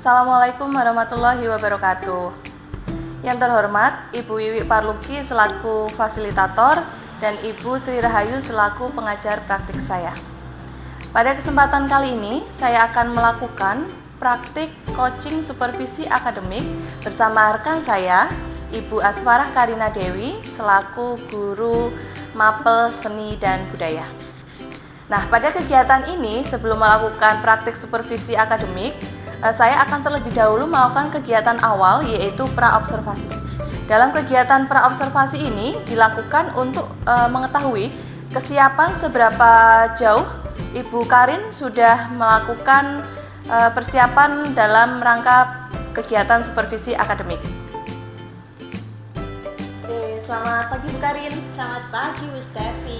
Assalamualaikum warahmatullahi wabarakatuh. Yang terhormat Ibu Wiwi Parluki selaku fasilitator dan Ibu Sri Rahayu selaku pengajar praktik saya. Pada kesempatan kali ini saya akan melakukan praktik coaching supervisi akademik bersama rekan saya Ibu Asfarah Karina Dewi selaku guru mapel seni dan budaya. Nah, pada kegiatan ini sebelum melakukan praktik supervisi akademik, saya akan terlebih dahulu melakukan kegiatan awal yaitu praobservasi. Dalam kegiatan praobservasi ini dilakukan untuk mengetahui kesiapan seberapa jauh Ibu Karin sudah melakukan persiapan dalam rangka kegiatan supervisi akademik. Oke, selamat pagi Bu Karin. Selamat pagi Bu Stefi.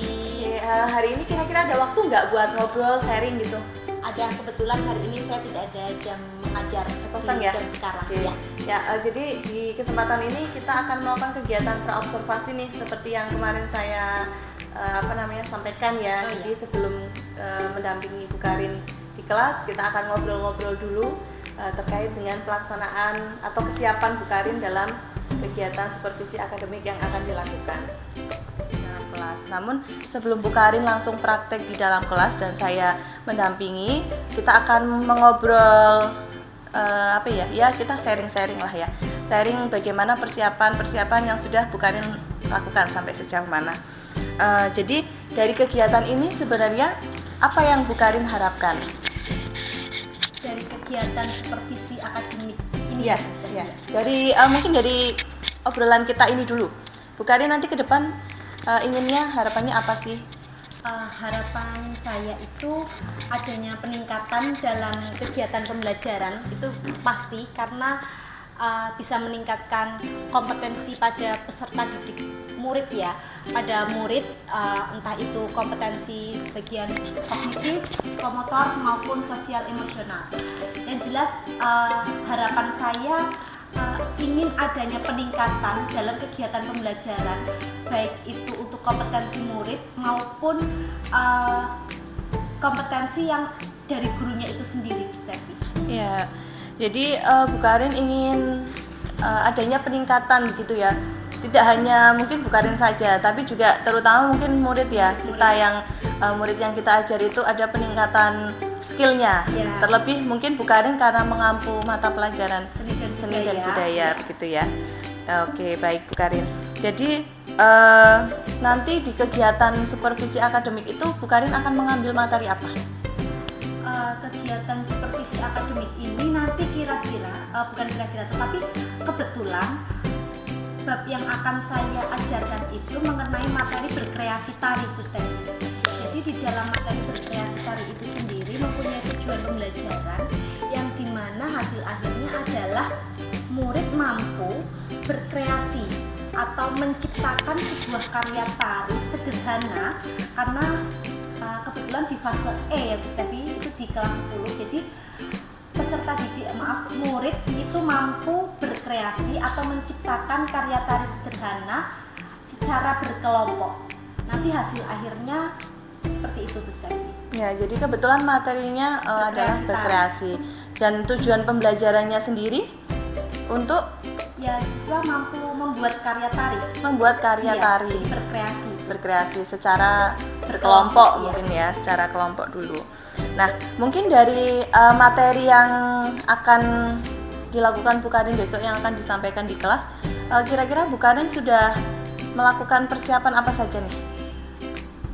Hari ini kira-kira ada waktu nggak buat ngobrol, sharing gitu? Ada, kebetulan hari ini saya tidak ada jam mengajar Kosong ya? jam sekarang. Oke. Jadi di kesempatan ini kita akan melakukan kegiatan praobservasi nih seperti yang kemarin saya sampaikan ya. Jadi sebelum mendampingi Ibu Karin di kelas, kita akan ngobrol-ngobrol dulu terkait dengan pelaksanaan atau kesiapan Bu Karin dalam kegiatan supervisi akademik yang akan dilakukan dalam kelas. Namun sebelum Bu Karin langsung praktek di dalam kelas dan saya mendampingi, kita akan mengobrol kita sharing lah ya. Sharing bagaimana persiapan yang sudah Bu Karin lakukan sampai sejauh mana. Jadi dari kegiatan ini sebenarnya apa yang Bu Karin harapkan? Dari kegiatan supervisi akademik ini Ya. Mungkin dari obrolan kita ini dulu. Bu Karin nanti ke depan harapannya apa sih? Harapan saya itu adanya peningkatan dalam kegiatan pembelajaran itu pasti, karena bisa meningkatkan kompetensi pada peserta didik murid ya, pada murid entah itu kompetensi bagian kognitif, psikomotor maupun sosial emosional. Yang jelas harapan saya ingin adanya peningkatan dalam kegiatan pembelajaran, baik itu untuk kompetensi murid maupun kompetensi yang dari gurunya itu sendiri, Bu Stefi. Ya, jadi Bu Karin ingin adanya peningkatan begitu ya. Tidak hanya mungkin Bu Karin saja, tapi juga terutama mungkin murid ya. Kita yang murid yang kita ajar itu ada peningkatan skillnya. Ya. Terlebih mungkin Bu Karin karena mengampu mata pelajaran Seni dan budaya begitu ya. Oke, baik Bu Karin. Jadi nanti di kegiatan supervisi akademik itu Bu Karin akan mengambil materi apa? Kegiatan supervisi akademik ini nanti tetapi kebetulan bab yang akan saya ajarkan itu mengenai materi berkreasi tari, Bu Stefi. Jadi di dalam materi berkreasi tari itu sendiri mempunyai tujuan pembelajaran yang dimana hasil akhirnya adalah murid mampu berkreasi atau menciptakan sebuah karya tari sederhana, karena kebetulan di fase E ya Bu Stefi, itu di kelas 10. Jadi murid itu mampu berkreasi atau menciptakan karya tari sederhana secara berkelompok. Nanti hasil akhirnya seperti itu Bu Stefi. Ya, jadi kebetulan materinya adalah berkreasi. Dan tujuan pembelajarannya sendiri untuk ya siswa mampu membuat karya tari. Tari. Berkreasi secara berkelompok mungkin ya, secara kelompok dulu. Nah, mungkin dari materi yang akan dilakukan Bu Karin besok yang akan disampaikan di kelas, kira-kira Bu Karin sudah melakukan persiapan apa saja nih?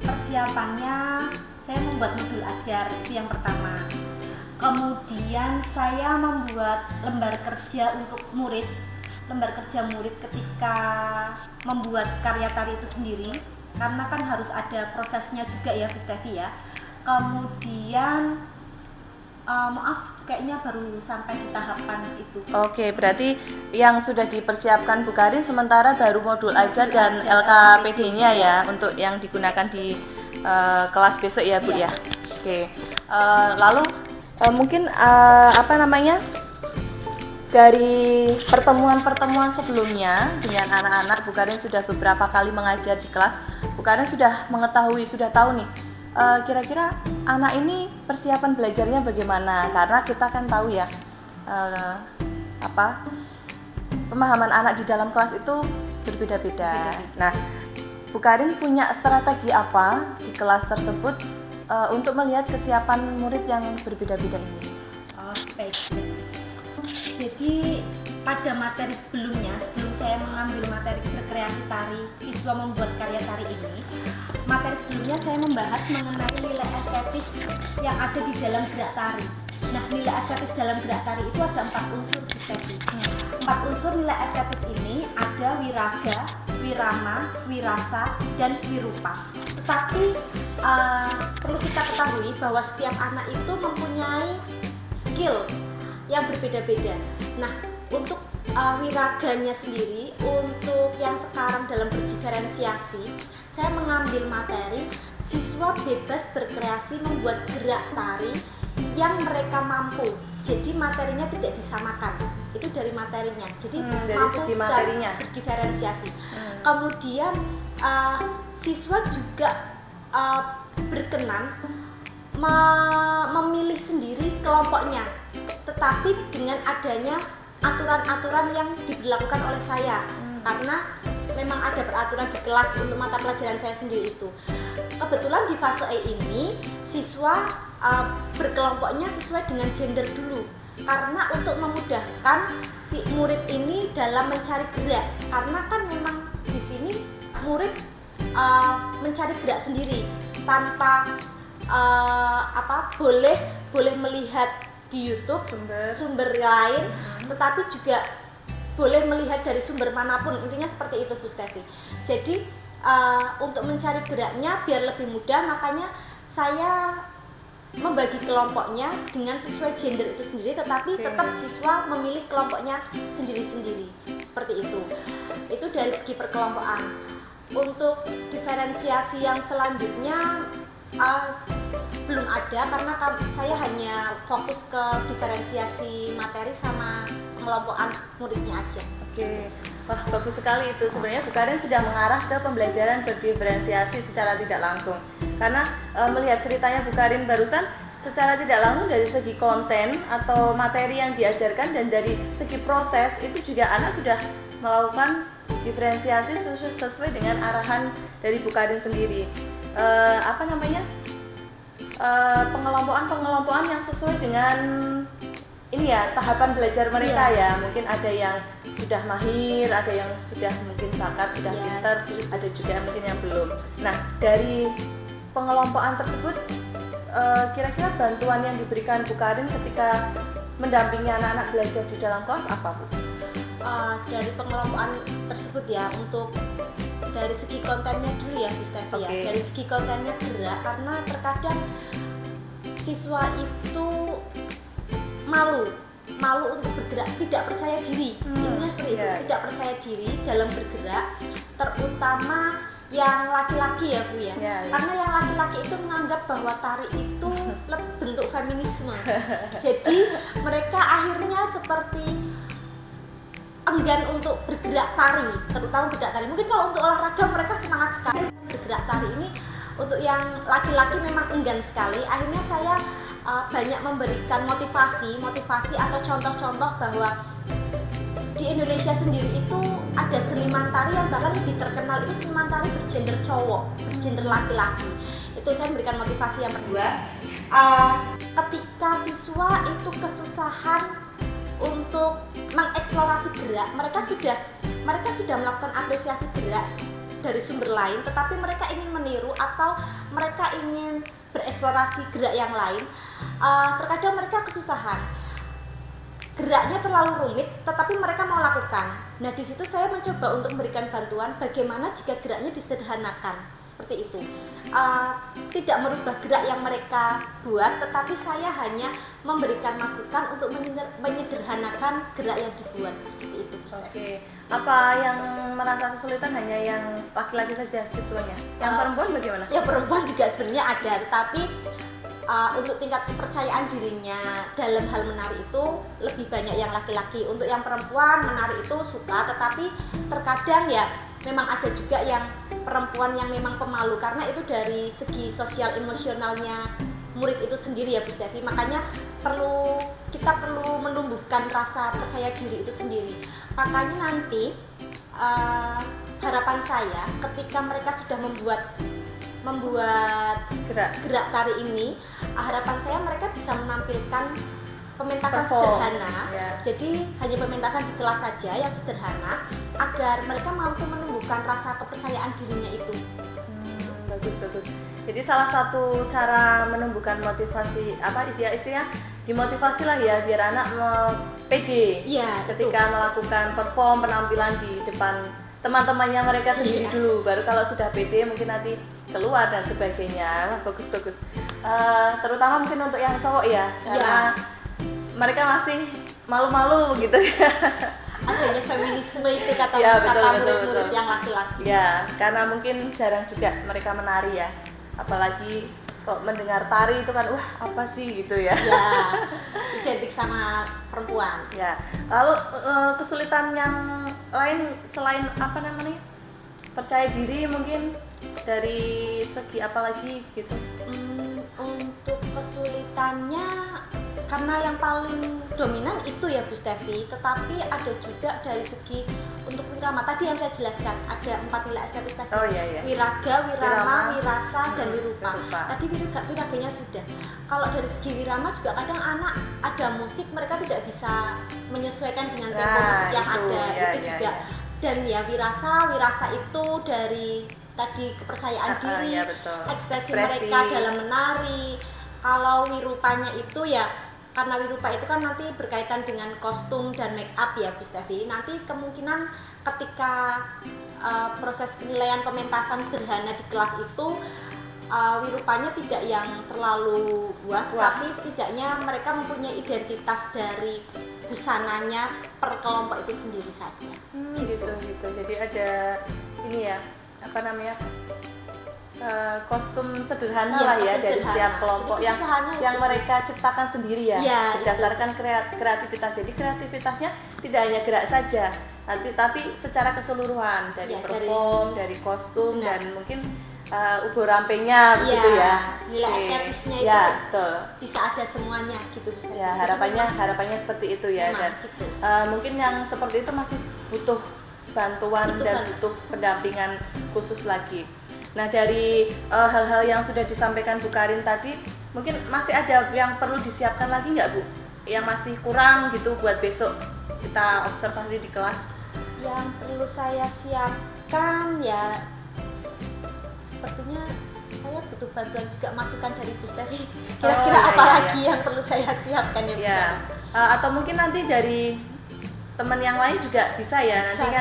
Persiapannya saya membuat modul ajar, itu yang pertama. Kemudian saya membuat lembar kerja untuk murid. Lembar kerja murid ketika membuat karya tari itu sendiri, karena kan harus ada prosesnya juga ya Bu Stefi ya. Kemudian kayaknya baru sampai di tahapan itu. Oke, berarti yang sudah dipersiapkan Bu Karin sementara baru modul ajar dan LKPD-nya ya, untuk yang digunakan di kelas besok ya Bu ya. Oke, lalu mungkin dari pertemuan-pertemuan sebelumnya dengan anak-anak, Bu Karin sudah beberapa kali mengajar di kelas. Bu Karin sudah mengetahui, sudah tahu nih kira-kira anak ini persiapan belajarnya bagaimana, karena kita kan tahu ya eh, apa pemahaman anak di dalam kelas itu berbeda-beda. Nah, Bu Karin punya strategi apa di kelas tersebut untuk melihat kesiapan murid yang berbeda-beda ini? Oh, baik. Jadi pada materi sebelumnya, sebelum saya mengambil materi berkreasi tari, siswa membuat karya tari ini, materi sebelumnya saya membahas mengenai nilai estetis yang ada di dalam gerak tari. Nah, nilai estetis dalam gerak tari itu ada 4 unsur estetis. 4 unsur nilai estetis ini ada wiraga, wirama, wirasa, dan wirupa. Tetapi perlu kita ketahui bahwa setiap anak itu mempunyai skill yang berbeda-beda. Nah, untuk wiraganya sendiri, untuk yang sekarang dalam berdiferensiasi, saya mengambil materi siswa bebas berkreasi membuat gerak tari yang mereka mampu. Jadi materinya tidak disamakan. Itu dari materinya. Jadi dari mampu segi bisa materinya berdiferensiasi. Kemudian siswa juga berkenan memilih sendiri kelompoknya, tetapi dengan adanya aturan-aturan yang diberlakukan oleh saya, karena memang ada peraturan di kelas untuk mata pelajaran saya sendiri itu. Kebetulan di fase E ini siswa berkelompoknya sesuai dengan gender dulu, karena untuk memudahkan si murid ini dalam mencari gerak, karena kan memang di sini murid mencari gerak sendiri tanpa boleh melihat di YouTube sumber lain, tetapi juga boleh melihat dari sumber manapun. Intinya seperti itu Bu Stefi. Jadi untuk mencari geraknya biar lebih mudah, makanya saya membagi kelompoknya dengan sesuai gender itu sendiri, tetapi tetap siswa memilih kelompoknya sendiri-sendiri. Seperti itu. Itu dari segi perkelompokan. Untuk diferensiasi yang selanjutnya belum ada, karena saya hanya fokus ke diferensiasi materi sama pengelompokan muridnya aja. Oke, wah bagus sekali itu. Sebenarnya Bu Karin sudah mengarah ke pembelajaran berdiferensiasi secara tidak langsung. Karena melihat ceritanya Bu Karin barusan, secara tidak langsung dari segi konten atau materi yang diajarkan dan dari segi proses itu juga anak sudah melakukan diferensiasi sesuai dengan arahan dari Bu Karin sendiri. Pengelompokan yang sesuai dengan ini ya, tahapan belajar mereka ya. Mungkin ada yang sudah mahir, ada yang sudah mungkin bakat, sudah pintar, ada juga yang mungkin yang belum. Nah, dari pengelompokan tersebut kira-kira bantuan yang diberikan Bu Karin ketika mendampingi anak-anak belajar di dalam kelas apa, Bu? Dari pengelompokan tersebut ya, untuk dari segi kontennya dulu ya Bu Stefi ya. Dari segi kontennya gerak, karena terkadang siswa itu malu untuk bergerak, tidak percaya diri. Intinya seperti itu, tidak percaya diri dalam bergerak, terutama yang laki-laki ya Bu ya. Karena yang laki-laki itu menganggap bahwa tari itu bentuk feminisme. Jadi mereka akhirnya seperti enggan untuk bergerak tari, terutama bergerak tari. Mungkin kalau untuk olahraga mereka semangat sekali, bergerak tari ini untuk yang laki-laki memang enggan sekali. Akhirnya saya banyak memberikan motivasi atau contoh-contoh bahwa di Indonesia sendiri itu ada seniman tari yang bahkan lebih terkenal, itu seniman tari bergender cowok, bergender laki-laki. Itu saya memberikan motivasi yang kedua. Ketika siswa itu kesusahan untuk mengeksplorasi gerak, mereka sudah melakukan apresiasi gerak dari sumber lain, tetapi mereka ingin meniru atau mereka ingin bereksplorasi gerak yang lain. Terkadang mereka kesusahan, geraknya terlalu rumit, tetapi mereka mau lakukan. Nah, di situ saya mencoba untuk memberikan bantuan bagaimana jika geraknya disederhanakan seperti itu. Tidak merubah gerak yang mereka buat, tetapi saya hanya memberikan masukan untuk menyederhanakan gerak yang dibuat seperti itu. Oke. Apa yang merasa kesulitan hanya yang laki-laki saja siswanya? Yang perempuan bagaimana? Ya, perempuan juga sebenarnya ada, tetapi untuk tingkat kepercayaan dirinya dalam hal menari itu lebih banyak yang laki-laki. Untuk yang perempuan menari itu suka, tetapi terkadang ya memang ada juga yang perempuan yang memang pemalu, karena itu dari segi sosial emosionalnya murid itu sendiri ya Bu Stevi. Makanya kita perlu menumbuhkan rasa percaya diri itu sendiri. Makanya nanti harapan saya ketika mereka sudah membuat gerak tari ini, harapan saya mereka bisa menampilkan pementasan sederhana. Jadi hanya pementasan di kelas saja yang sederhana agar mereka mampu menumbuhkan rasa kepercayaan dirinya itu. Bagus. Jadi salah satu cara menumbuhkan motivasi istilah dimotivasi lah ya, biar anak pede ketika melakukan perform penampilan di depan teman-temannya mereka sendiri dulu, baru kalau sudah pede mungkin nanti keluar dan sebagainya. Wah, bagus. Terutama mungkin untuk yang cowok ya, karena mereka masih malu-malu gitu ya. Adanya feminisme itu kata murid-murid yang laki-laki. Ya, karena mungkin jarang juga mereka menari ya, apalagi kok mendengar tari itu kan apa sih gitu ya. Ya, identik sama perempuan. Ya, lalu kesulitan yang lain selain percaya diri mungkin dari segi apa lagi gitu? Untuk kesulitannya, karena yang paling dominan itu ya Bu Stevi, tetapi ada juga dari segi untuk wirama tadi yang saya jelaskan, ada 4 nilai estetis tadi. Wiraga, wirama, wirasa, dan wirupa. Tadi wiraganya sudah. Kalau dari segi wirama juga kadang anak ada musik mereka tidak bisa menyesuaikan dengan tempo musik yang ada, itu juga. Dan ya wirasa itu dari tadi kepercayaan diri, ekspresi mereka dalam menari. Kalau wirupanya itu ya, karena wirupa itu kan nanti berkaitan dengan kostum dan make up ya Bu Stevi. Nanti kemungkinan ketika proses penilaian pementasan sederhana di kelas itu wirupanya tidak yang terlalu tapi setidaknya mereka mempunyai identitas dari busananya per kelompok itu sendiri saja. Gitu. Jadi ada ini ya, kostum sederhana lah ya dari setiap kelompok yang mereka ciptakan sendiri ya, berdasarkan kreativitas. Jadi kreativitasnya tidak hanya gerak saja, tapi secara keseluruhan dari perform, dari kostum dan mungkin ubur rampingnya begitu ya. Nilai estetisnya itu bisa ada semuanya gitu. Ya, harapannya seperti itu ya. Dan mungkin yang seperti itu masih butuh bantuan dan butuh pendampingan khusus lagi. Nah, dari hal-hal yang sudah disampaikan Bu Karin tadi, mungkin masih ada yang perlu disiapkan lagi nggak Bu? Yang masih kurang gitu buat besok kita observasi di kelas? Yang perlu saya siapkan ya, sepertinya saya butuh bantuan juga, masukan dari Bu Stevi. Kira-kira apa lagi yang perlu saya siapkan ya Bu Stevi? Atau mungkin nanti dari teman yang lain juga bisa ya, nanti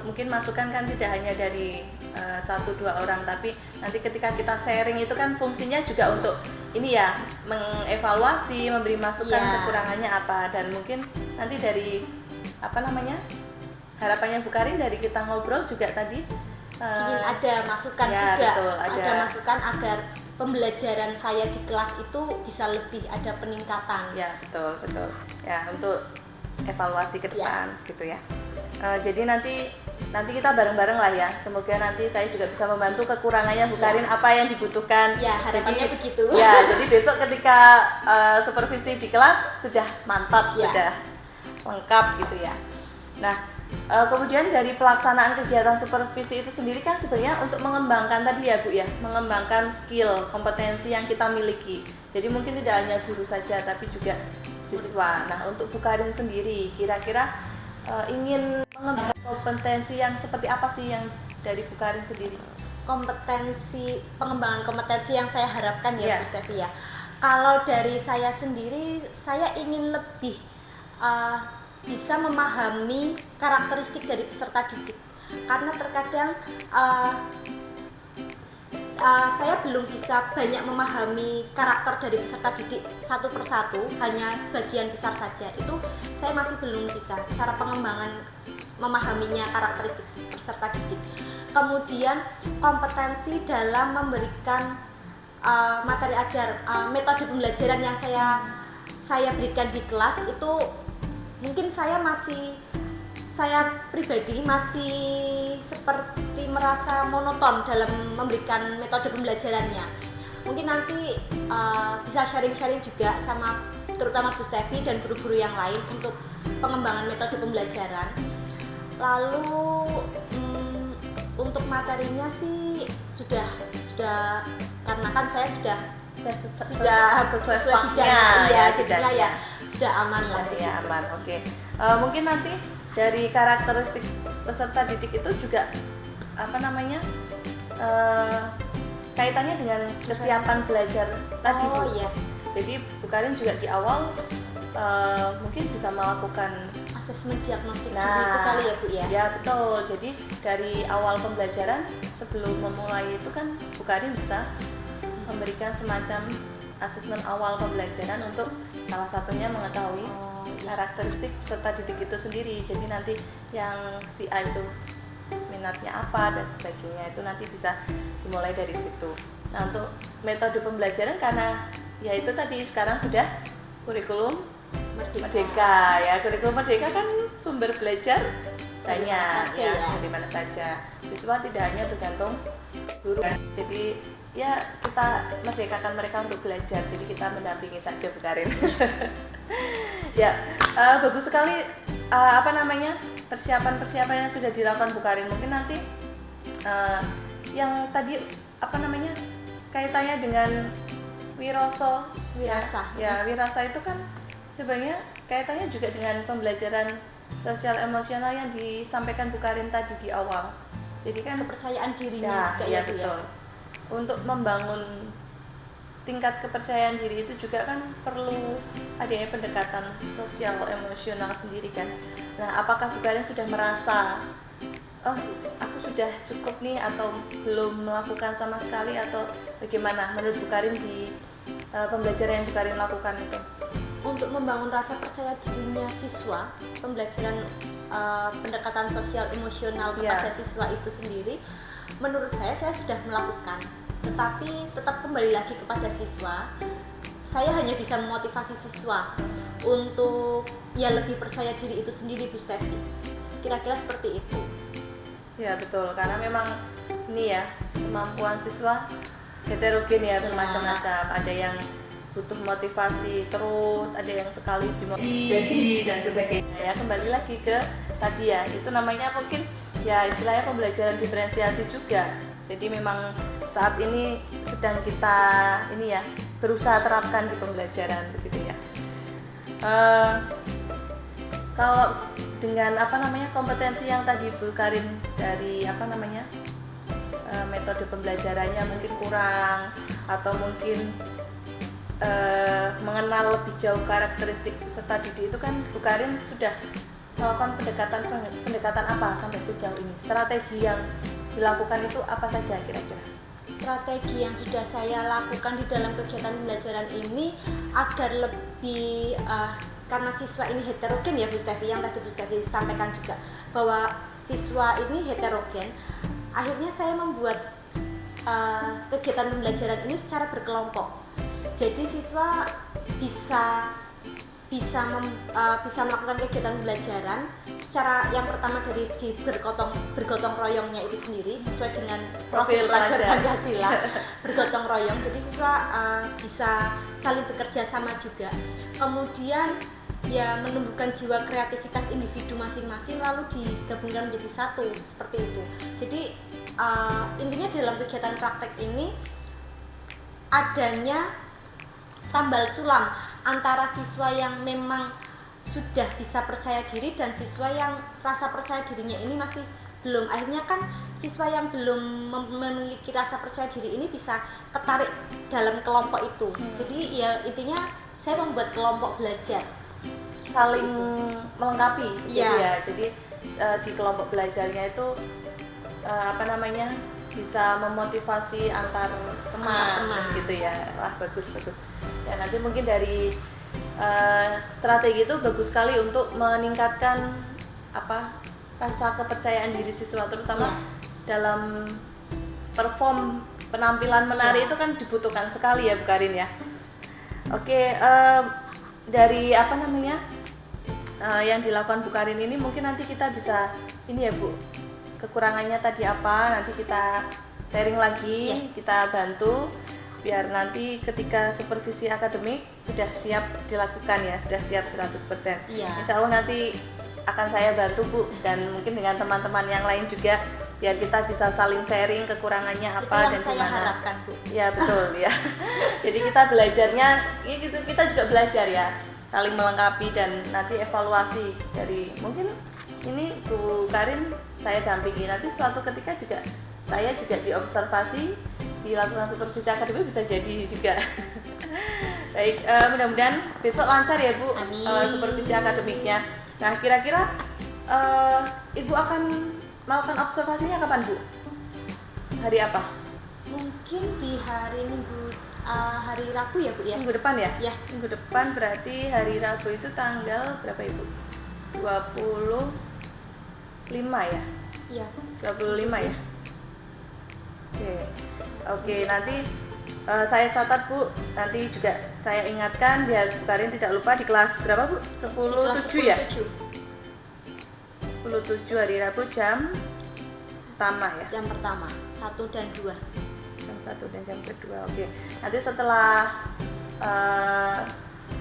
mungkin masukan kan tidak hanya dari 1-2 orang, tapi nanti ketika kita sharing itu kan fungsinya juga untuk ini ya, mengevaluasi, memberi masukan kekurangannya apa, dan mungkin nanti dari harapannya Bu Karin dari kita ngobrol juga tadi ingin ada masukan juga, ada masukan agar pembelajaran saya di kelas itu bisa lebih ada peningkatan. Ya, betul ya, untuk evaluasi ke depan gitu ya. Jadi nanti kita bareng-bareng lah ya. Semoga nanti saya juga bisa membantu kekurangannya Bu Karin apa yang dibutuhkan. Ya, harapannya begitu. Ya, jadi besok ketika supervisi di kelas sudah mantap, sudah lengkap gitu ya. Nah, kemudian dari pelaksanaan kegiatan supervisi itu sendiri kan sebenarnya untuk mengembangkan tadi ya Bu ya, mengembangkan skill, kompetensi yang kita miliki. Jadi mungkin tidak hanya guru saja tapi juga siswa. Nah, untuk Bu Karin sendiri kira-kira ingin mengembangkan kompetensi yang seperti apa sih yang dari Bu Karin sendiri? Pengembangan kompetensi yang saya harapkan ya Bu Stevi ya. Kalau dari saya sendiri, saya ingin lebih bisa memahami karakteristik dari peserta didik, karena terkadang saya belum bisa banyak memahami karakter dari peserta didik satu persatu, hanya sebagian besar saja. Itu saya masih belum bisa cara pengembangan memahaminya karakteristik peserta didik. Kemudian kompetensi dalam memberikan materi ajar, metode pembelajaran yang saya berikan di kelas itu mungkin saya pribadi masih seperti merasa monoton dalam memberikan metode pembelajarannya. mungkin nanti bisa sharing-sharing juga sama terutama Bu Stefi dan guru-guru yang lain untuk pengembangan metode pembelajaran. Lalu untuk materinya sih sudah karena kan saya sudah sesuai bidang, faknya ya, jadinya bidangnya. ya sudah aman lah di Ya situ. aman, oke. Mungkin nanti dari karakteristik peserta didik itu juga apa namanya kaitannya dengan kesiapan belajar tadi Bu. Oh iya, Jadi Bu Karin juga di awal mungkin bisa melakukan asesmen diagnostik dulu Nah, itu kali ya Bu ya. ya betul. Jadi dari awal pembelajaran sebelum memulai itu kan Bu Karin bisa memberikan semacam asesmen awal pembelajaran untuk salah satunya mengetahui karakteristik peserta didik itu sendiri. Jadi nanti yang si A itu minatnya apa dan sebagainya itu nanti bisa dimulai dari situ. Nah, untuk metode pembelajaran karena ya itu tadi sekarang sudah kurikulum Merdeka ya. Kurikulum Merdeka kan sumber belajar banyak saja ya, ya. dari mana saja. Siswa tidak hanya bergantung guru. Jadi ya kita merdekakan mereka untuk belajar. Jadi kita mendampingi saja Bu Karin. Ya, bagus sekali apa namanya persiapan-persiapan yang sudah dilakukan Bu Karin. Mungkin nanti yang tadi apa namanya kaitannya dengan wirasa. Ya, wirasa itu kan sebenarnya kaitannya juga dengan pembelajaran sosial emosional yang disampaikan Bu Karin tadi di awal. Jadi kan Kepercayaan ya, dirinya juga ya ya Bu ya. betul. Untuk membangun tingkat kepercayaan diri itu juga kan perlu adanya pendekatan sosial emosional sendiri kan. Nah, apakah Bu Karin sudah merasa oh aku sudah cukup nih atau belum melakukan sama sekali atau bagaimana menurut Bu Karin di pembelajaran yang Bu Karin lakukan itu? Untuk membangun rasa percaya dirinya siswa, pembelajaran pendekatan sosial emosional kepada siswa itu sendiri, menurut saya sudah melakukan. Tetapi tetap kembali lagi kepada siswa. Saya hanya bisa memotivasi siswa untuk ya lebih percaya diri itu sendiri Bu Stefi. Kira-kira seperti itu. Ya betul, karena memang ini ya kemampuan siswa heterogen ya, bermacam-macam. Ada yang butuh motivasi terus, ada yang sekali jadi dan sebagainya ya. Kembali lagi ke tadi ya, itu namanya mungkin ya istilahnya pembelajaran diferensiasi juga. Jadi memang saat ini sedang kita ini ya berusaha terapkan di pembelajaran begitu ya. Kalau dengan apa namanya kompetensi yang tadi Bu Karin dari apa namanya metode pembelajarannya mungkin kurang atau mungkin mengenal lebih jauh karakteristik peserta didik itu kan Bu Karin sudah melakukan pendekatan apa sampai sejauh ini? Strategi yang dilakukan itu apa saja kira-kira? Strategi yang sudah saya lakukan di dalam kegiatan pembelajaran ini agar lebih karena siswa ini heterogen ya Bu Stefi, yang tadi Bu Stefi sampaikan juga bahwa siswa ini heterogen, akhirnya saya membuat kegiatan pembelajaran ini secara berkelompok. Jadi siswa bisa melakukan kegiatan pembelajaran secara yang pertama dari segi bergotong royongnya itu sendiri sesuai dengan profil pelajar Pancasila, bergotong royong. Jadi siswa bisa saling bekerja sama juga. Kemudian ya menumbuhkan jiwa kreativitas individu masing-masing lalu digabungkan menjadi satu seperti itu. Jadi intinya dalam kegiatan praktek ini adanya tambal sulam antara siswa yang memang sudah bisa percaya diri dan siswa yang rasa percaya dirinya ini masih belum. Akhirnya kan siswa yang belum memiliki rasa percaya diri ini bisa ketarik dalam kelompok itu. Jadi ya intinya saya membuat kelompok belajar saling melengkapi gitu ya. Ya. Jadi di kelompok belajarnya itu apa namanya bisa memotivasi antar teman gitu ya. Wah bagus. Ya nanti mungkin dari strategi itu bagus sekali untuk meningkatkan apa rasa kepercayaan diri siswa terutama dalam perform penampilan menari itu kan dibutuhkan sekali ya Bu Karin ya. Oke, dari apa namanya yang dilakukan Bu Karin ini mungkin nanti kita bisa ini ya Bu, kekurangannya tadi apa nanti kita sharing lagi, kita bantu. biar nanti ketika supervisi akademik sudah siap dilakukan ya, sudah siap 100%. Iya. Insya Allah nanti akan saya bantu Bu, dan mungkin dengan teman-teman yang lain juga, biar kita bisa saling sharing kekurangannya apa Itu yang dan saya gimana. harapkan Bu. Ya betul ya. Jadi kita belajarnya, ya gitu, kita juga belajar ya, saling melengkapi dan nanti evaluasi dari mungkin ini Bu Karin saya dampingi, nanti suatu ketika juga saya juga diobservasi, dilakukan supervisi akademik, bisa jadi juga. Baik, mudah-mudahan besok lancar ya Bu. Amin. Supervisi akademiknya. Nah, kira-kira Ibu akan melakukan observasinya kapan Bu? Hari apa? Mungkin di hari Minggu, hari Rabu ya Bu ya? Minggu depan ya? Ya. Minggu depan berarti hari Rabu itu tanggal berapa Ibu? 25 ya? Iya Bu. 25 ya? Oke, nanti saya catat Bu, nanti juga saya ingatkan biar Bu Karin tidak lupa di kelas berapa Bu? 10.7 ya? 10.7 hari Rabu jam pertama ya? Jam pertama, 1 dan 2. Jam 1 dan jam kedua, oke. Nanti setelah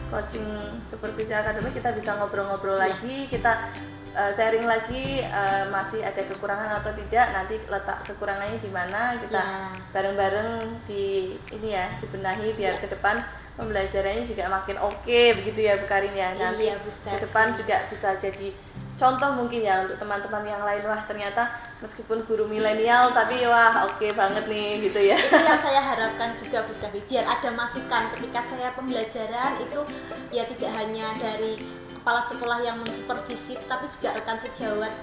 coaching supervisi akademik kita bisa ngobrol-ngobrol lagi, kita sharing lagi masih ada kekurangan atau tidak, nanti letak kekurangannya di mana, kita bareng-bareng di ini ya, dibenahi biar ke depan pembelajarannya juga makin oke, begitu ya Bu Karin ya. Nanti Iya, Bu Steph. ke depan juga bisa jadi contoh mungkin ya untuk teman-teman yang lain, wah ternyata meskipun guru milenial tapi wah oke banget nih gitu ya. Itu yang saya harapkan juga Bu Steffi, biar ada masukan ketika saya pembelajaran itu ya tidak hanya dari kepala sekolah yang mensupervisi, tapi juga rekan sejawat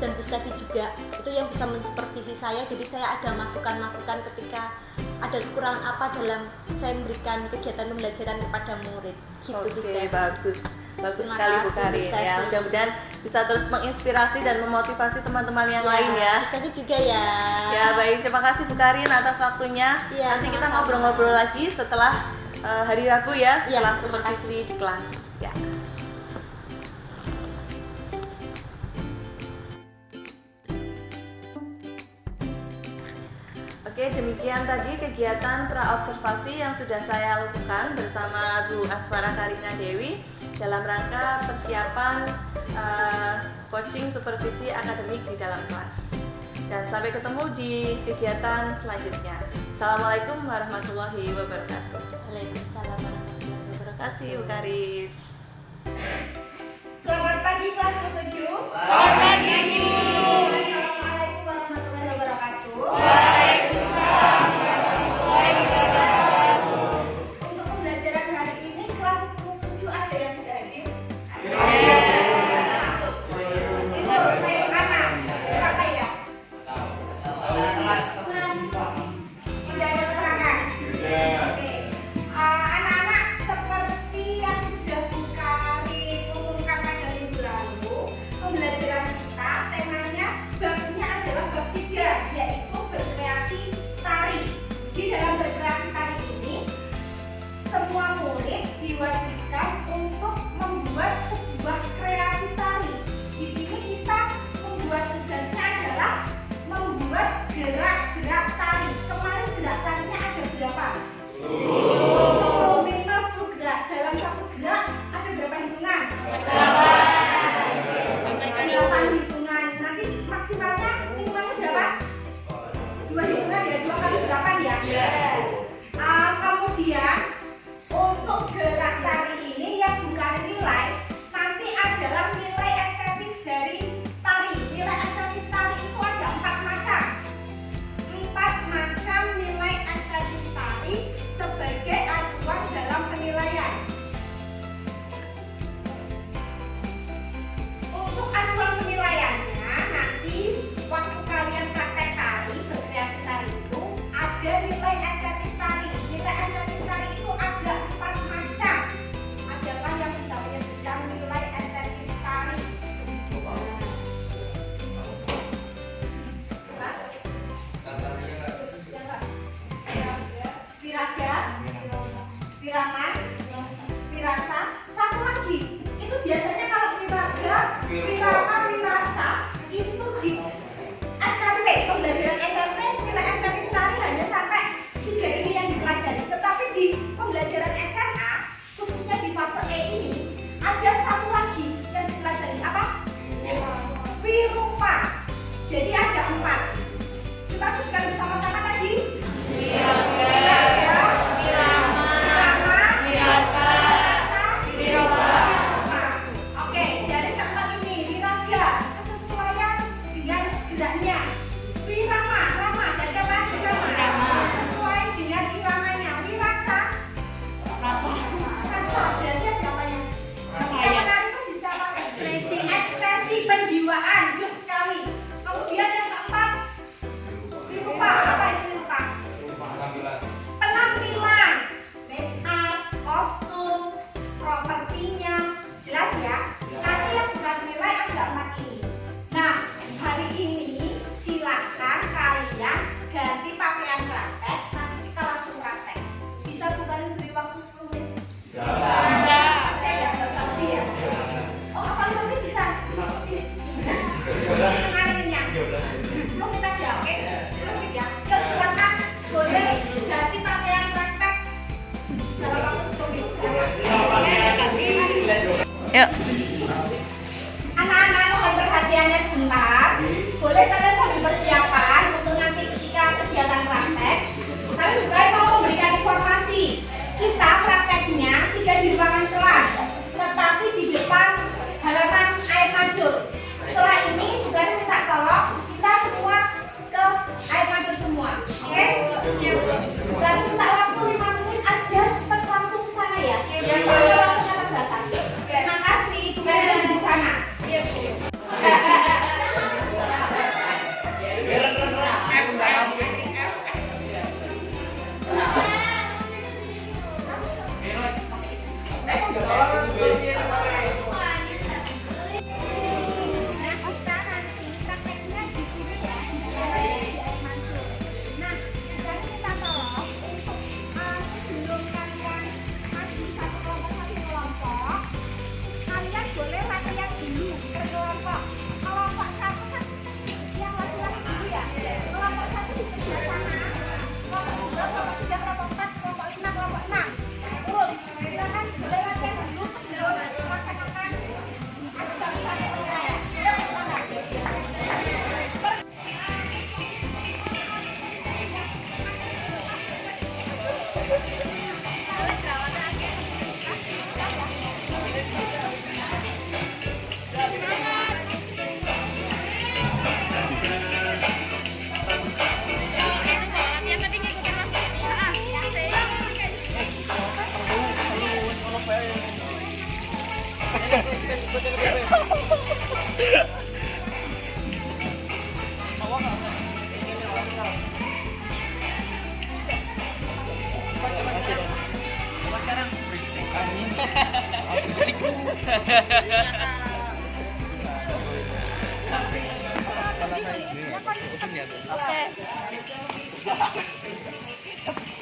dan Bu Steffi juga itu yang bisa mensupervisi saya. Jadi saya ada masukan-masukan ketika ada kekurangan apa dalam saya memberikan kegiatan pembelajaran kepada murid. Gitu Bu Oke, Steffi. bagus Terima sekali Bu kasih, Bu Karin Steffi. ya. Mudah-mudahan bisa terus menginspirasi dan memotivasi teman-teman yang lain ya. Bu Steffi juga ya. Ya baik, terima kasih Bu Karin atas waktunya. Iya, Nanti kita sama-sama. ngobrol-ngobrol lagi setelah hari Rabu ya, Iya, setelah terima supervisi di kelas ya. Oke, demikian tadi kegiatan praobservasi yang sudah saya lakukan bersama Bu Asmara Karina Dewi dalam rangka persiapan coaching supervisi akademik di dalam kelas. Dan sampai ketemu di kegiatan selanjutnya. Assalamualaikum warahmatullahi wabarakatuh. Waalaikumsalam warahmatullahi wabarakatuh. Terima kasih Bu Karin. Selamat pagi kelas 7. Selamat pagi, Bu. Assalamualaikum warahmatullahi wabarakatuh. Waalaikumsalam warahmatullahi wabarakatuh. Untuk pembelajaran hari ini kelas 7 ada yang tidak hadir? Itu saya anak. Apa ya? Tidak ada keterangan. Oke. Anak-anak seperti yang sudah Bu Karin umumkan pada minggu lalu, pembelajaran kita temanya babnya adalah bab 3, yaitu berkreasi tari. Di dalam berkreasi tari ini, semua murid diwajibkan untuk membuat sebuah kreasi tari. Di sini kita membuat tugasnya adalah membuat gerak-gerak tari. Kemarin gerak tarinya ada berapa? 10, minimal 10 gerak. Dalam satu gerak ada berapa hitungan? 8 hitungan. Nanti maksimalnya hitungannya berapa? 2 hitungan ya, 2 kali 8 ya? Kemudian untuk gerak tari ini yang bukan nilai, nanti adalah nilai estetis dari tari. Nilai estetis tari itu ada 4 macam. 4 macam nilai estetis tari sebagai acuan dalam penilaian. Untuk acuan penilaiannya, nanti waktu kalian praktek tari, berkreasi tari itu ada nilai estetis tari. Nilai estetis tari itu ada 4 macam. Adakah yang bisa menyebutkan nilai estetis tari? Viraga, viraman, virasa, satu lagi. Itu biasanya kalau viraga, virama, virasa itu di SMP, pembelajaran SMP nilai estetis tari hanya sampai 3 Yuk. Anak-anak mohon perhatiannya sebentar. Boleh kalian sambil persiapan untuk nanti ketika kegiatan praktek. Kami juga mau memberikan informasi. Kita prakteknya tidak di ruangan kelas, tetapi di depan halaman air mancur. Setelah ini juga minta tolong kita semua ke air mancur semua. Oke? Dan minta waktu 5 menit aja, cepat langsung ke sana ya. Karena waktunya terbatas. Terima kasih. Kembali di sana.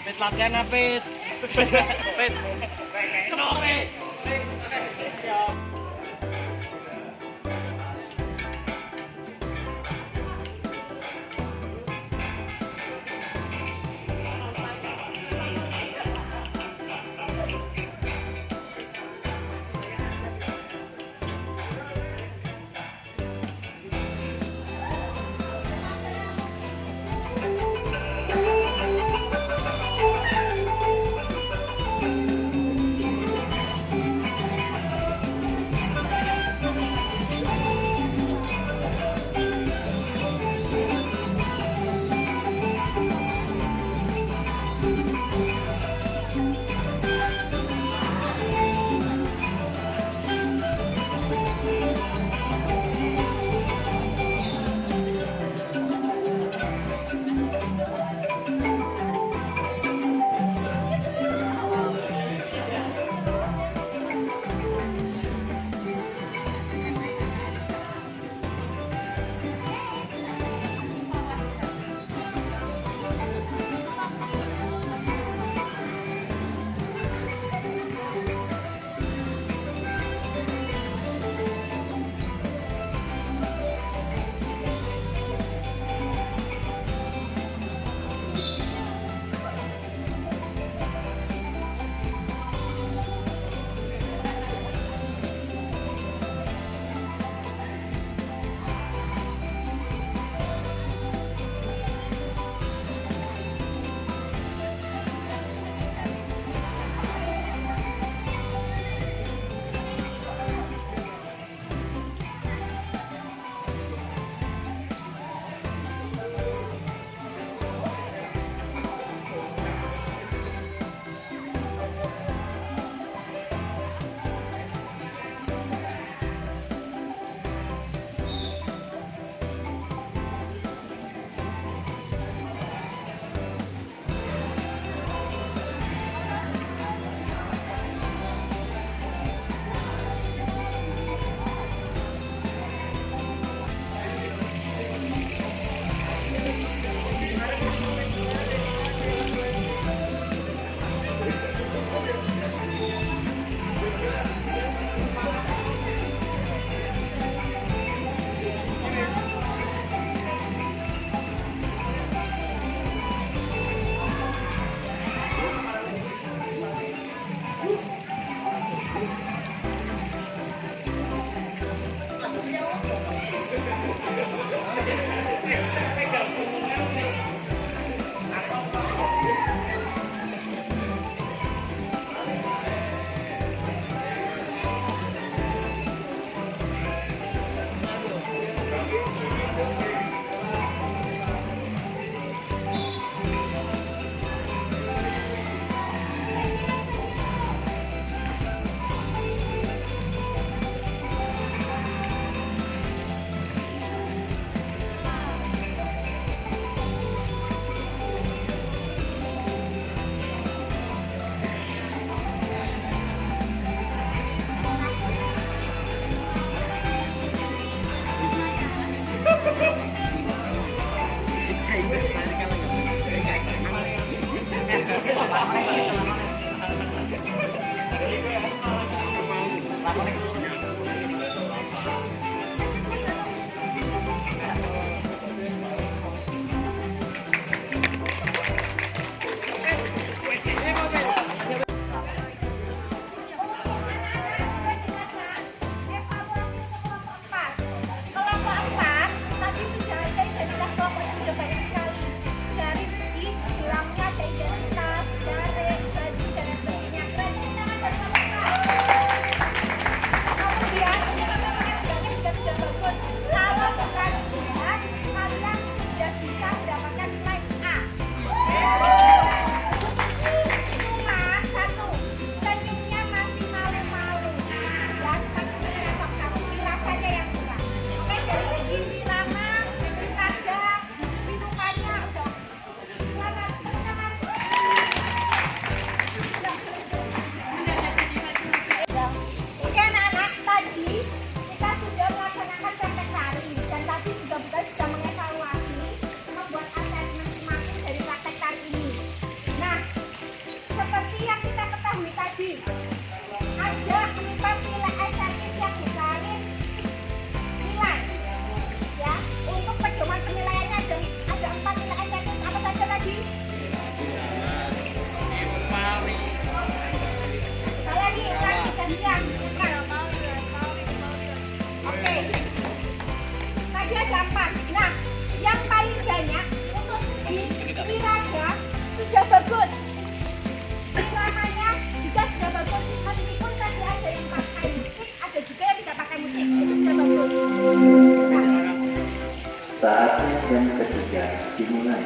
Pit latihan apa, Pit? Pit. Kenapa, Pit? Bagian ketiga dimulai.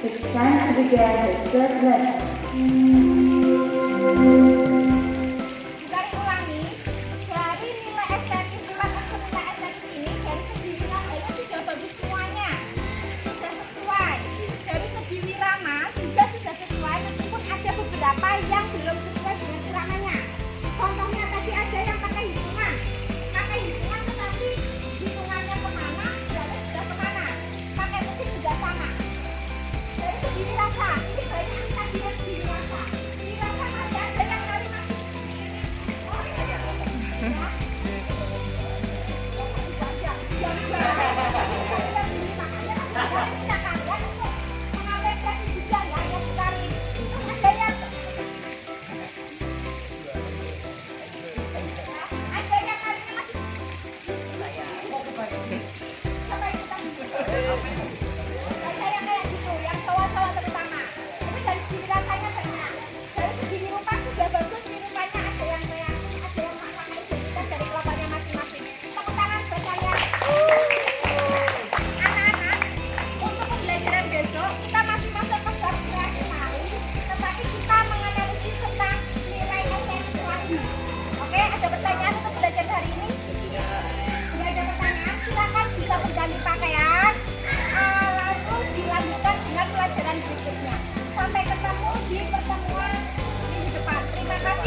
It's time to begin the third lesson. Ditarik ulangi, dari nilai estetik, nilai estetik ini dari segi wilayahnya sudah bagus semuanya, sudah sesuai. Dari segi wirama juga sudah sesuai, meskipun ada beberapa yang belum sesuai dengan wiramanya. Contohnya tadi ada yang pakai hitungan tetapi hitungannya kemana, berarti sudah kemana. Pakai mesin juga sama. Dari segi wirasa, ini banyak yang tadi yang di wirasa. Wirasa masih ada yang dari masih. Oh iya ya.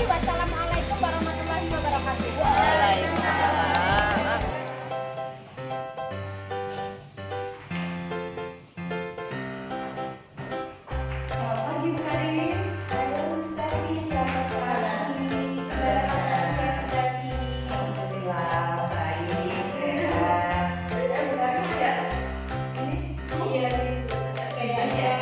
Wassalamualaikum warahmatullahi wabarakatuh. Waalaikumsalam. Selamat pagi Bu Karim. Halo Ustazi, selamat pagi. Gimana kabarnya Ustazi? Alhamdulillah baik, sehat. Dan bukannya ada ini? Iya, kayaknya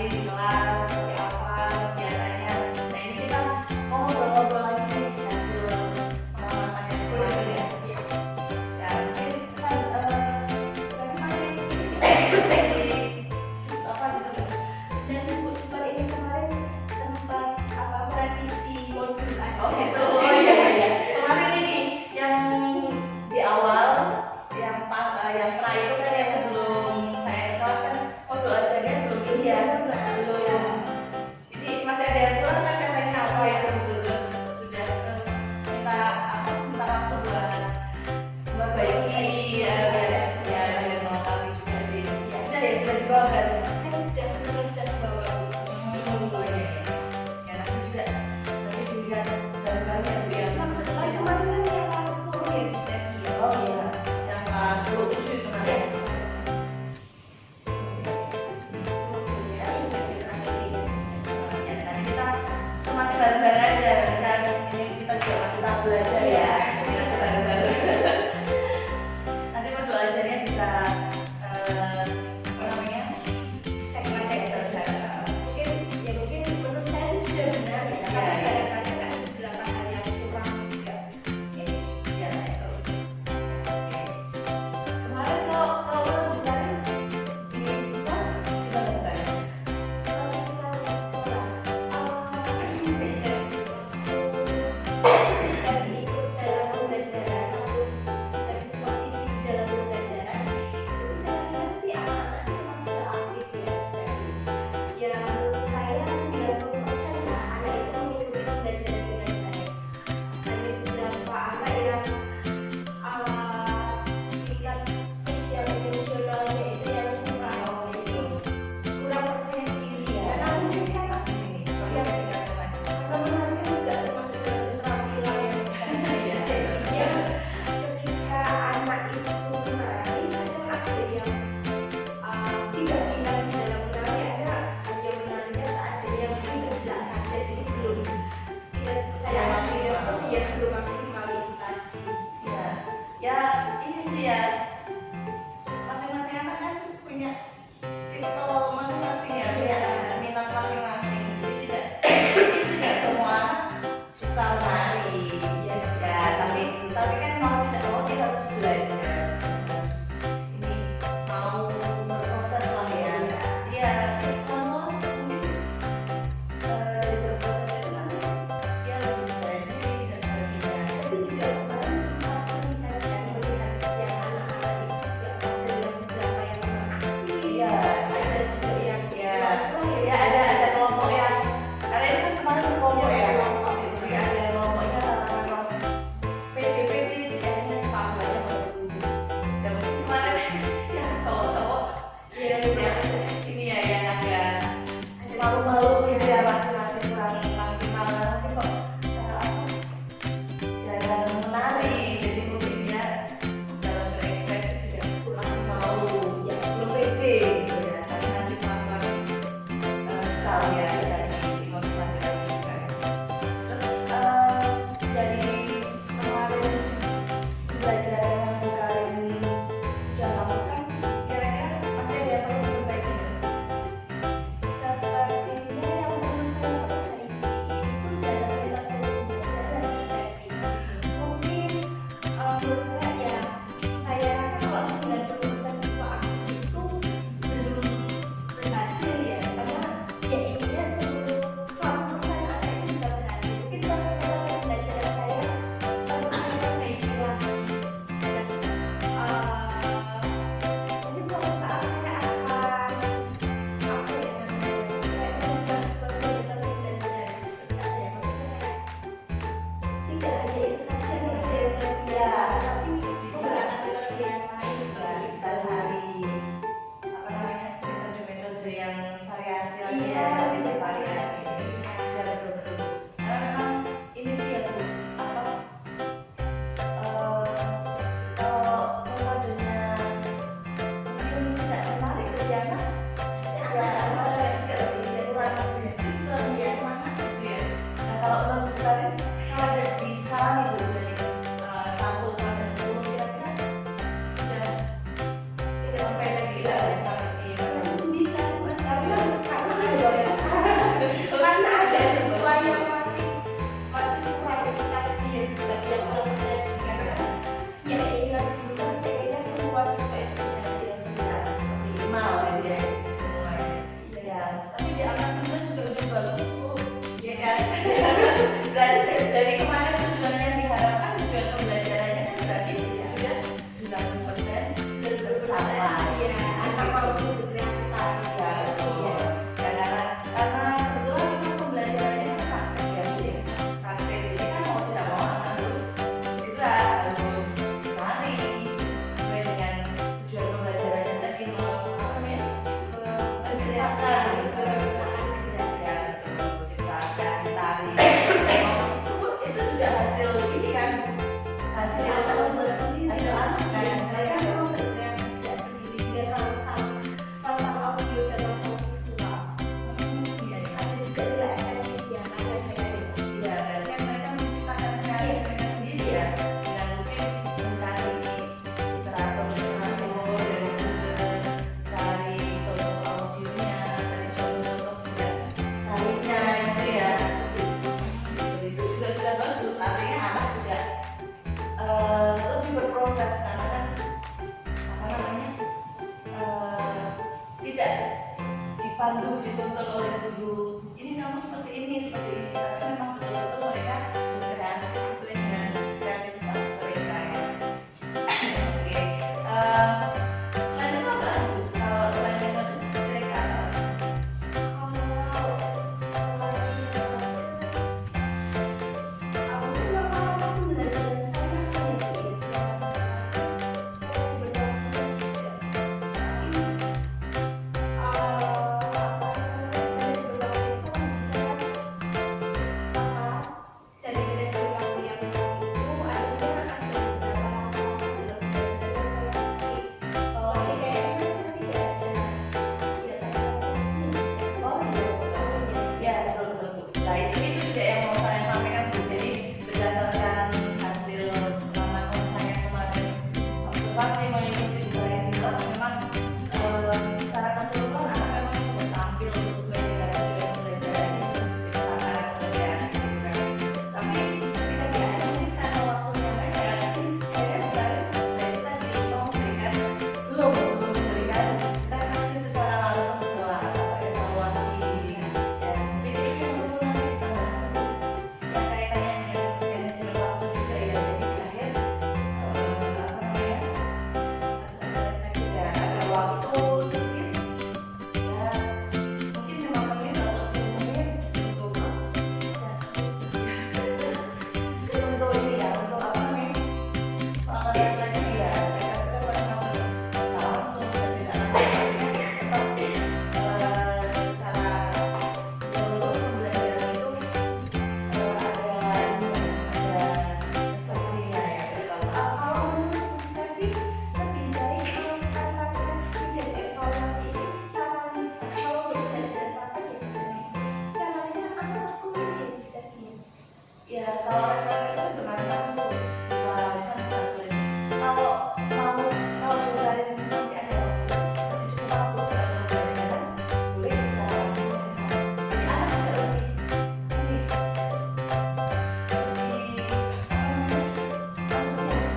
di kelas seperti apa malu-malu gitu ya, masih kurang maksimal tapi kok jarang menari, jadi mungkin dia dalam berekspresi juga kurang malu, ya belum pede gitu ya. Tapi nanti pelan-pelan misal ya bisa dimotivasikan juga. Terus dari kemarin belajar yang kalian sudah lakukan, kira-kira masih ada yang perlu diperbaiki nggak? Sepertinya yang perlu saya perbaiki itu dalam metode pembelajaran perspektif. Mungkin menurut saya ya, saya rasa kalau 90% siswa aku itu belum berhasil ya, karena ya intinya sebelum 100% anak itu sudah berhasil. Mungkin dalam metode pembelajaran saya perlu saya perbaiki lagi. Dan mungkin suatu saat saya akan apa ya namanya, kayak mengubah metode pembelajaran seperti apa ya, maksudnya kayak tidak hanya itu saja nih yang saya gunakan, tapi menggunakan metode yang lain Bisa cari apa namanya metode-metode yang variasi lagi Iya, ya, lebih betul. bervariasi. Ya betul. Karena memang ini sih yang apa kalau metodenya mungkin tidak menarik bagi anak, ya anak juga lebih kurang lebih semangat gitu ya. Nah kalau menurut kalian kalau ada di skala nih Bu, dari 1 sampai 10 kira-kira sudah sampai lagi lah ya sampai di sembilan, tapi karena ada karena ada siswa yang masih kurang kita kajian bagi yang orang saya karena ya keinginan dulu kan kayaknya semua siswa itu berhasil semua minimal gitu ya semua ya. Ya, tapi di angka 9 juga udah bagus Bu, ya kan? Berarti dari kemarin tujuannya yang diharapkan, tujuan pembelajarannya kan berarti sudah 90% tercapai. ya anak walaupun berkreasi tadi Ya betul. Ya karena kebetulan memang pembelajarannya kan praktek ya Bu ya. Praktek jadi kan mau tidak mau anak harus juga harus lari sesuai dengan tujuan pembelajarannya tadi, mau apa namanya menciptakan gitu ya betul, menciptakan tari itu juga hasil ini kan, hasil anak kan mereka memang berkreasi tidak sendiri dia kalau audio dan kalau visual ada juga nilai esensi yang ada saya ya berarti kan mereka menciptakan karya mereka sendiri ya, dan mungkin mencari literatur dari sumber, cari contoh audionya, cari contoh ya tarinya gitu ya. Itu juga sudah bagus, artinya anak juga lebih berproses karena Ya, kalau refleksi itu bermacam-macam tuh. Bisa tulis. Kalau belajar masih ada waktu, masih cukup waktu dalam pembelajaran, boleh secara langsung misalnya. Jadi anak juga lebih antusias.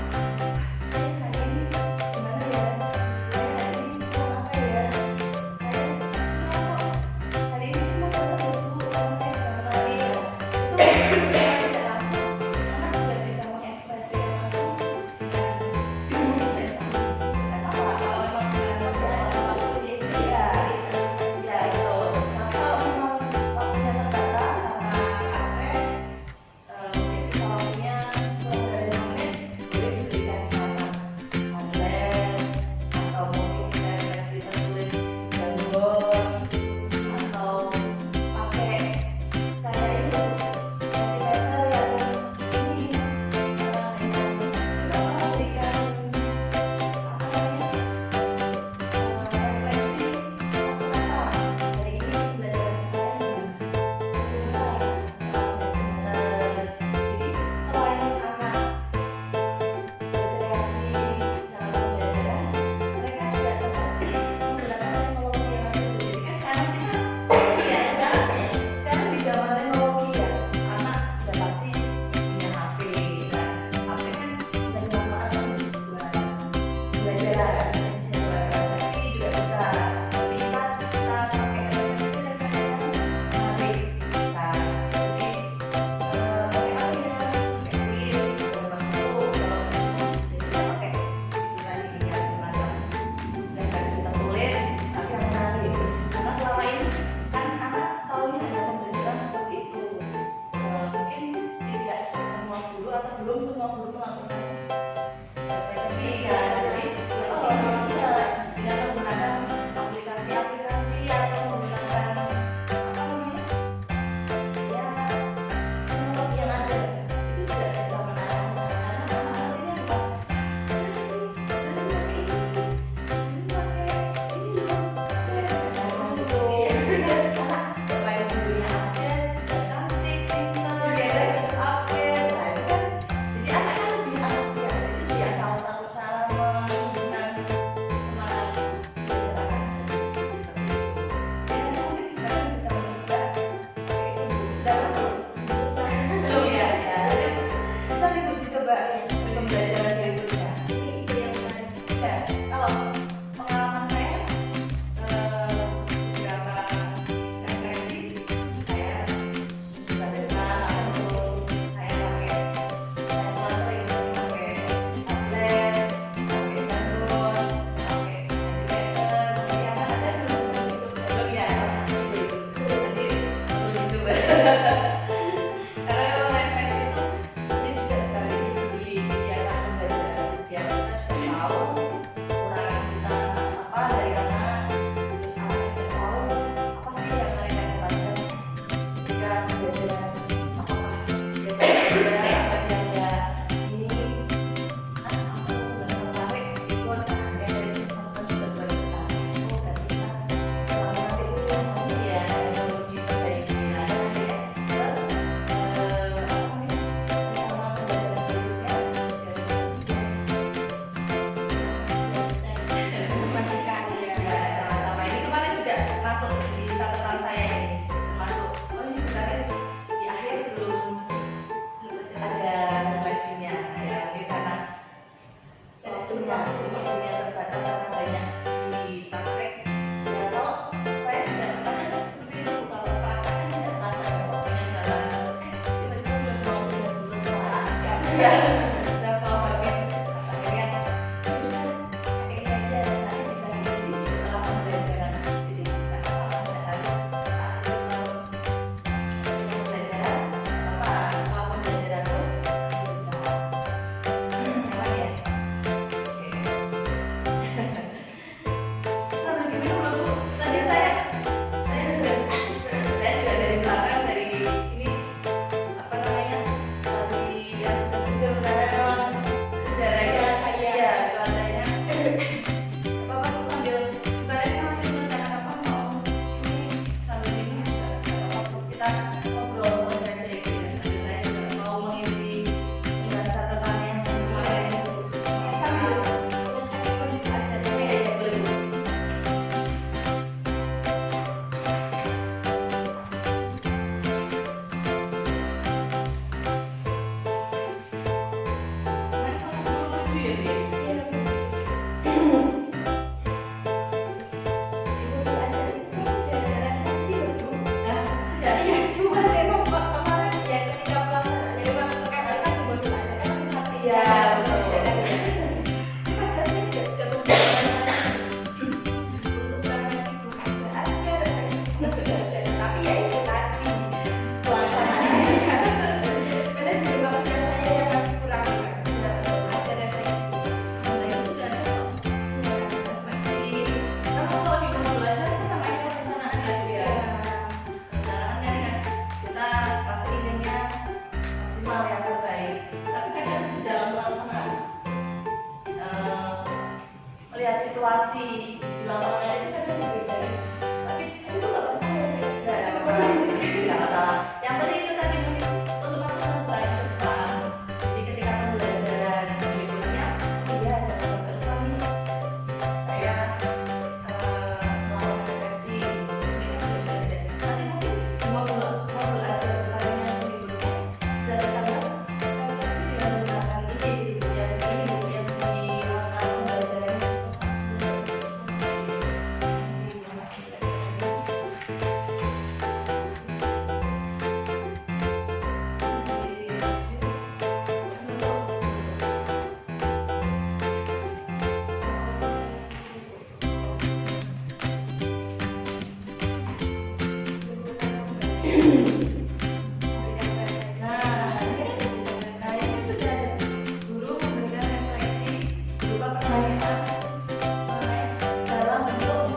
Saya hari ini gimana ya? Saya hari ini mau apa ya? Saya bisa kok. Hari ini semua dapat buku, kalau saya bisa menari ya. Itu tidak langsung, anak juga bisa mengekspresikan langsung dengan tulisan. Nggak apa-apa kalau memang benar atau waktu itu ya itu. Tapi kalau memang waktunya terbatas karena praktek, mungkin sisa waktunya kurang dari 5 menit, boleh diberikan semacam online atau mungkin refleksi tertulis gangguan atau pakai kayak ini motivator yang ini yang juga memberikan apa namanya refleksi satu kata dari ini belajar kalian bisa benar. Jadi selain anak berkreasi dalam pembelajaran, mereka juga dapat menggunakan teknologi yang ada di sini kan karena kita sekarang di zaman teknologi ya, anak sudah pasti punya HP kan. HP kan bisa dimanfaatkan buat belajar, tapi juga bisa lihat kita pakai aplikasi dan kadang-kadang menarik bisa. Jadi pakai aplikasi, pakai quiz, kalau biasanya pakai itu tadi ya semacam refleksi tertulis tapi yang menarik. Karena selama ini kan anak tahunya ada pembelajaran seperti itu. Mungkin tidak semua guru atau belum semua guru melakukan refleksi kan. Jadi iya, tidak menggunakan aplikasi-aplikasi atau menggunakan apa namanya ya teknologi yang ada itu tidak bisa menanamkan karena anak nantinya apa? Selain dulunya update, udah cantik, pintar, update, jadi anak kan lebih antusias. Itu dia salah satu cara menumbuhkan semangat belajar anak seperti itu. Dan mungkin kalian bisa mencoba kayak itu. Sudah belum? Belum ya? Jadi bisa nih Bu dicoba di pembelajaran berikutnya. Ini ide yang menarik. Ya, kalau pengalaman saya beberapa refleksi saya mencoba desa langsung saya pakai sering pakai tablet, pakai jargon, pakai calculator, yang ada dulu belum ya, jadi perlu dicoba. Karena memang refleksi itu penting juga dari kegiatan pembelajaran biar kita juga tahu kekurangan kita apa dari anak, terus anak juga tahu apa sih yang mereka dapatkan ketika pembelajaran, apakah biasanya juga ada yang nggak ini aku nggak tertarik ikut ada dari masukan juga buat kita dan kita selama nanti itu yang mau ya yang mau diperbaiki ada nanti ya apa namanya sama pembelajaran berikutnya Memastikan ya. sama ini kemarin juga masuk di catatan saya ini termasuk ini kemarin di akhir belum ada refleksinya ya mungkin karena waktunya terbatas karena banyak di praktek ya. Kalau saya tidak bertanya seperti itu, kalau praktek kan tidak tahu ya waktunya jalan tiba-tiba udah mau selesai kan ya sudah mau habis akhirnya bisa pakai ini aja nanti bisa diisi setelah pembelajaran. Jadi nggak apa-apa, nggak harus pembelajaran apa setelah pembelajaran tuh bisa sekarang ya. Sampai di minum loh Bu. Tadi saya juga dari belakang dari ini apa namanya lagi ya sudah karena memang udaranya ya cuacanya apa aku sambil ibaratnya masih tulisan apa mau ini sambil ini kita ngobrol aja gitu ya sambil saya juga mau situasi di lapangan itu kadang berbeda, tapi itu nggak masalah, nggak masalah. Yang penting itu tadi mungkin untuk masukan belajar ke depan. Jadi ketika pembelajaran berikutnya dia jangan ke depan nih saya mau refleksi nanti mungkin mau belajar kalian yang berikutnya bisa datang refleksi dengan menggunakan ini yang dilakukan pembelajaran. Nah, ini sudah guru memberikan refleksi berupa pertanyaan dalam bentuk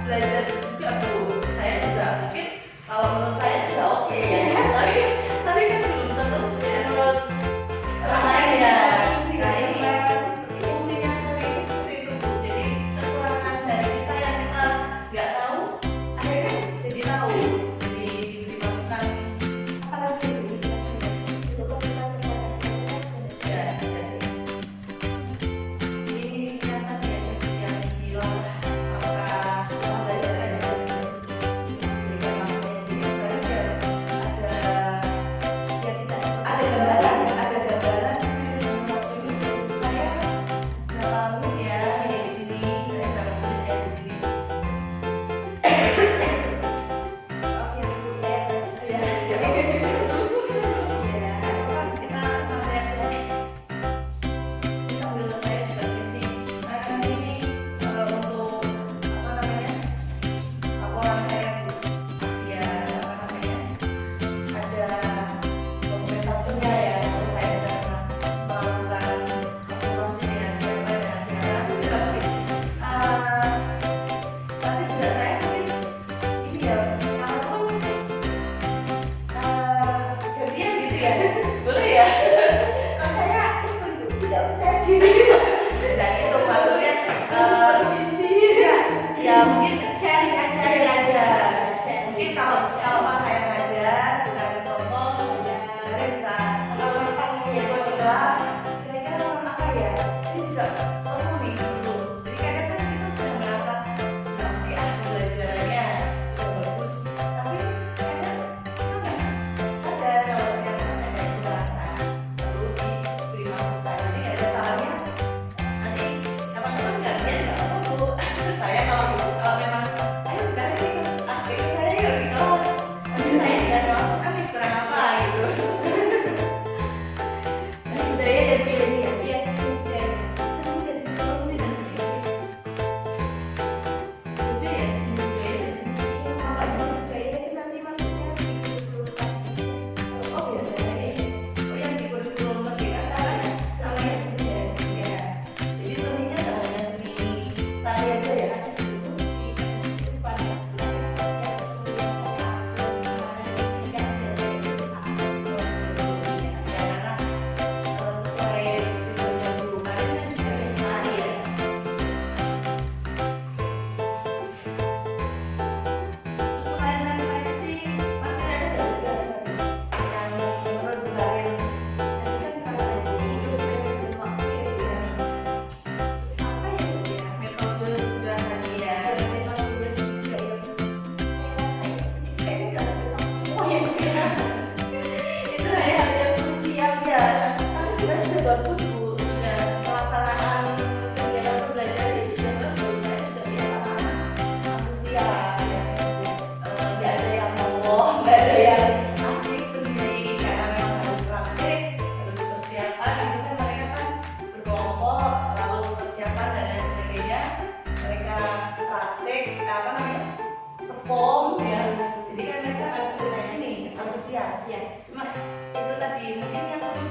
belajar juga Bu. Saya juga mungkin kalau menurut saya sudah oke ya. Tapi kan belum tentu ya menurut orang lain ya. Nah ini fungsinya sering itu seperti itu Bu. Jadi kekurangan dari kita yang kita nggak tahu akhirnya jadi tahu. Jadi dimasukkan Apalagi untuk kita ya. Ini yang tadi ya yang bilang antusias ya. Cuma itu tadi mungkin yang perlu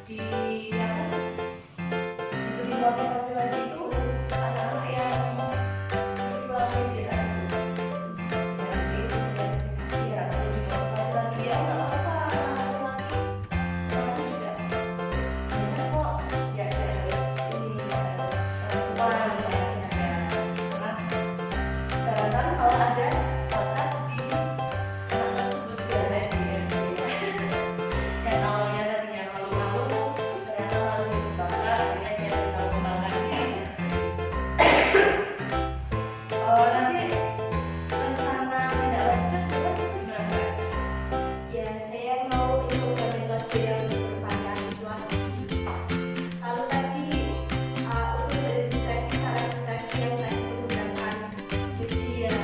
di apa, diberi motivasi lagi itu anak-anak yang masih kurang pede tadi itu. Ya perlu dimotivasi lagi, ya nggak apa-apa anak-anak lagi kamu juga benar kok, ya harus ini harus kuat belajarnya, karena kadang-kadang kalau ada bakat di anak tersebut biasanya yang awalnya tadinya malu-malu ternyata harus dibakar, akhirnya dia bisa mengembangkan dirinya. Nanti rencana tindak lanjut gimana Mbak? Ya, saya mau ikut metode yang berbayar siswa. Lalu tadi usul dari Bu Seki, saran Bu Seki yang tadi menggunakan media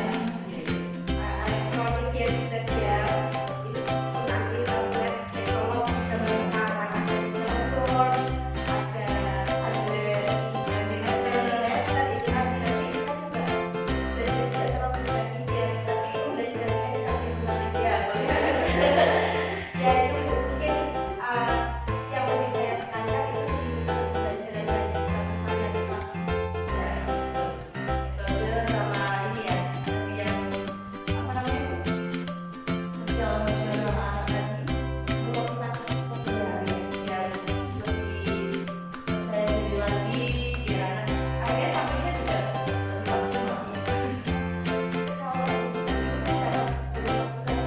elektronik ya Bu Seki ya. Itu nanti tablet teknologi zaman sekarang ada download, ada internet itu nanti kita juga belajar juga sama Bu Seki biar nanti itu belajar saya sambil belajar ya. Ya itu mungkin yang lebih saya tekankan itu di pembelajaran yang disatukan yang memang Metode sama ini ya, tadi yang apa namanya Bu? Sosial emosional anak tadi memotivasi sebenarnya. biar lebih percaya diri lagi, biar akhirnya tampilnya juga lebih maksimal. Kalau di sini saya dapat memasukkan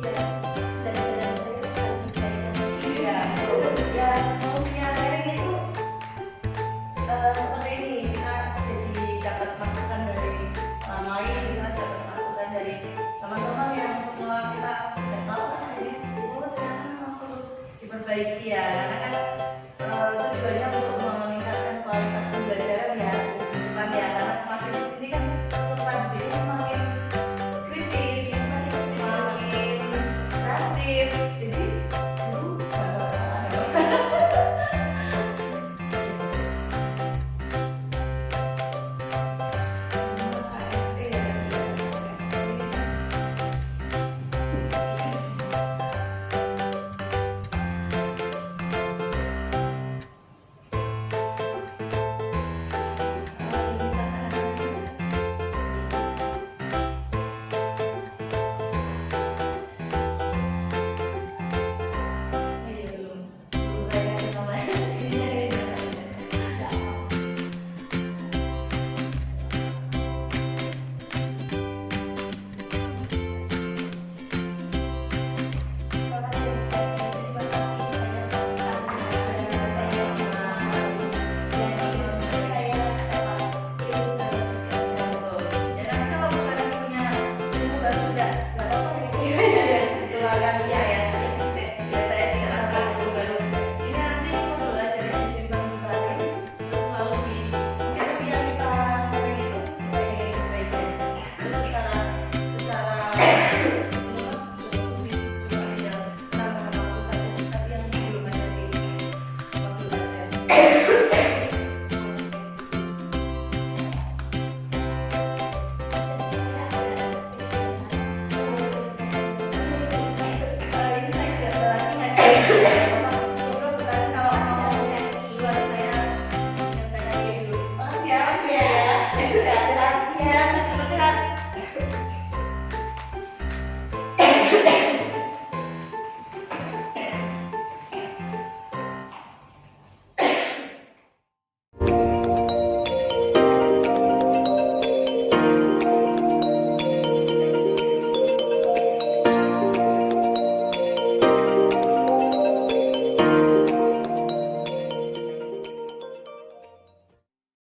biar pembelajaran saya bisa lebih baik. Iya, ya maksudnya sharing itu seperti ini, kita jadi dapat masukan dari orang lain, kita dapat masukan dari teman-teman yang semua kita nggak tahu kan, akhirnya oh ternyata memang perlu diperbaiki ya, karena kan tujuannya untuk meningkatkan kualitas pembelajaran ya di depan ya, karena semakin di sini kan peserta didik semakin kritis, semakin kreatif, jadi guru bangga Terima kasih.